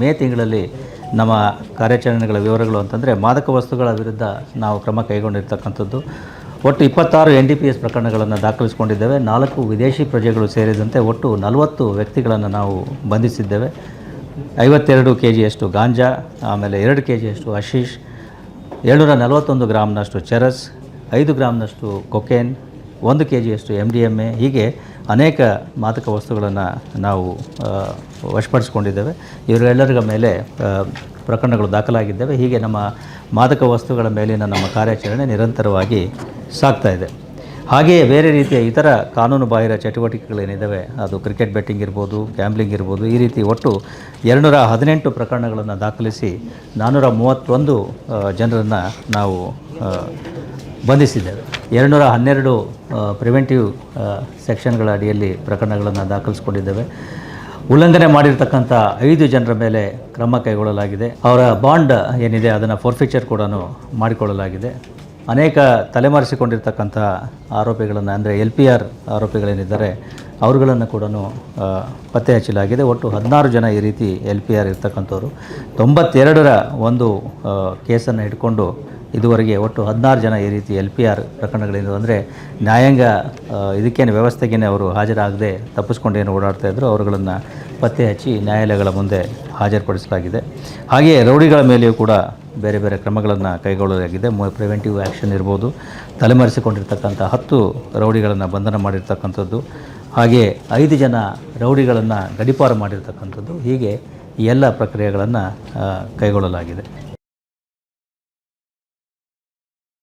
ಮೇ ತಿಂಗಳಲ್ಲಿ ನಮ್ಮ ಕಾರ್ಯಾಚರಣೆಗಳ ವಿವರಗಳು ಅಂತಂದರೆ ಮಾದಕ ವಸ್ತುಗಳ ವಿರುದ್ಧ ನಾವು ಕ್ರಮ ಕೈಗೊಂಡಿರ್ತಕ್ಕಂಥದ್ದು ಒಟ್ಟು 26 NDPS ಪ್ರಕರಣಗಳನ್ನು ದಾಖಲಿಸಿಕೊಂಡಿದ್ದೇವೆ. 4 ವಿದೇಶಿ ಪ್ರಜೆಗಳು ಸೇರಿದಂತೆ ಒಟ್ಟು 40 ವ್ಯಕ್ತಿಗಳನ್ನು ನಾವು ಬಂಧಿಸಿದ್ದೇವೆ. 52 kgಯಷ್ಟು ಗಾಂಜಾ, ಆಮೇಲೆ 2 kgಯಷ್ಟು ಹಶೀಶ್, 741 ಗ್ರಾಮ್ನಷ್ಟು ಚರಸ್, 5 ಗ್ರಾಮ್ನಷ್ಟು ಕೊಕೇನ್, 1 kgಯಷ್ಟು MDMA, ಹೀಗೆ ಅನೇಕ ಮಾದಕ ವಸ್ತುಗಳನ್ನು ನಾವು ವಶಪಡಿಸಿಕೊಂಡಿದ್ದೇವೆ. ಇವರೆಲ್ಲರ ಮೇಲೆ ಪ್ರಕರಣಗಳು ದಾಖಲಾಗಿದ್ದೇವೆ. ಹೀಗೆ ನಮ್ಮ ಮಾದಕ ವಸ್ತುಗಳ ಮೇಲಿನ ನಮ್ಮ ಕಾರ್ಯಾಚರಣೆ ನಿರಂತರವಾಗಿ ಸಾಗ್ತಾ ಇದೆ. ಹಾಗೆಯೇ ಬೇರೆ ರೀತಿಯ ಇತರ ಕಾನೂನು ಬಾಹಿರ ಚಟುವಟಿಕೆಗಳೇನಿದ್ದಾವೆ, ಅದು ಕ್ರಿಕೆಟ್ ಬೆಟ್ಟಿಂಗ್ ಇರ್ಬೋದು, ಗ್ಯಾಂಬ್ಲಿಂಗ್ ಇರ್ಬೋದು, ಈ ರೀತಿ ಒಟ್ಟು 218 ಪ್ರಕರಣಗಳನ್ನು ದಾಖಲಿಸಿ 431 ಜನರನ್ನು ನಾವು ಬಂಧಿಸಿದ್ದೇವೆ. 212 ಪ್ರಿವೆಂಟಿವ್ ಸೆಕ್ಷನ್ಗಳ ಅಡಿಯಲ್ಲಿ ಪ್ರಕರಣಗಳನ್ನು ದಾಖಲಿಸಿಕೊಂಡಿದ್ದೇವೆ. ಉಲ್ಲಂಘನೆ ಮಾಡಿರ್ತಕ್ಕಂಥ 5 ಜನರ ಮೇಲೆ ಕ್ರಮ ಕೈಗೊಳ್ಳಲಾಗಿದೆ. ಅವರ ಬಾಂಡ್ ಏನಿದೆ ಅದನ್ನು ಫೋರ್ಫಿಚರ್ ಕೂಡ ಮಾಡಿಕೊಳ್ಳಲಾಗಿದೆ. ಅನೇಕ ತಲೆಮರೆಸಿಕೊಂಡಿರ್ತಕ್ಕಂಥ ಆರೋಪಿಗಳನ್ನು ಅಂದರೆ LPR ಆರೋಪಿಗಳೇನಿದ್ದಾರೆ ಅವರುಗಳನ್ನು ಕೂಡ ಪತ್ತೆ ಹಚ್ಚಲಾಗಿದೆ. ಒಟ್ಟು 16 ಜನ ಈ ರೀತಿ LPR ಇರ್ತಕ್ಕಂಥವ್ರು. 92ರ ಒಂದು ಕೇಸನ್ನು ಇಟ್ಕೊಂಡು ಇದುವರೆಗೆ ಒಟ್ಟು 16 ಜನ ಈ ರೀತಿ LPR ಪ್ರಕರಣಗಳೇನು ಅಂದರೆ ನ್ಯಾಯಾಂಗ ಇದಕ್ಕೇನು ವ್ಯವಸ್ಥೆಗೇನೆ ಅವರು ಹಾಜರಾಗದೆ ತಪ್ಪಿಸ್ಕೊಂಡೇನು ಓಡಾಡ್ತಾಯಿದ್ರು, ಅವರುಗಳನ್ನು ಪತ್ತೆ ಹಚ್ಚಿ ನ್ಯಾಯಾಲಯಗಳ ಮುಂದೆ ಹಾಜರುಪಡಿಸಲಾಗಿದೆ. ಹಾಗೆಯೇ ರೌಡಿಗಳ ಮೇಲೆಯೂ ಕೂಡ ಬೇರೆ ಬೇರೆ ಕ್ರಮಗಳನ್ನು ಕೈಗೊಳ್ಳಲಾಗಿದೆ. ಪ್ರಿವೆಂಟಿವ್ ಆ್ಯಕ್ಷನ್ ಇರ್ಬೋದು, ತಲೆಮರೆಸಿಕೊಂಡಿರ್ತಕ್ಕಂಥ 10 ರೌಡಿಗಳನ್ನು ಬಂಧನ ಮಾಡಿರ್ತಕ್ಕಂಥದ್ದು, ಹಾಗೆಯೇ 5 ಜನ ರೌಡಿಗಳನ್ನು ಗಡೀಪಾರು ಮಾಡಿರ್ತಕ್ಕಂಥದ್ದು, ಹೀಗೆ ಈ ಎಲ್ಲ ಪ್ರಕ್ರಿಯೆಗಳನ್ನು ಕೈಗೊಳ್ಳಲಾಗಿದೆ.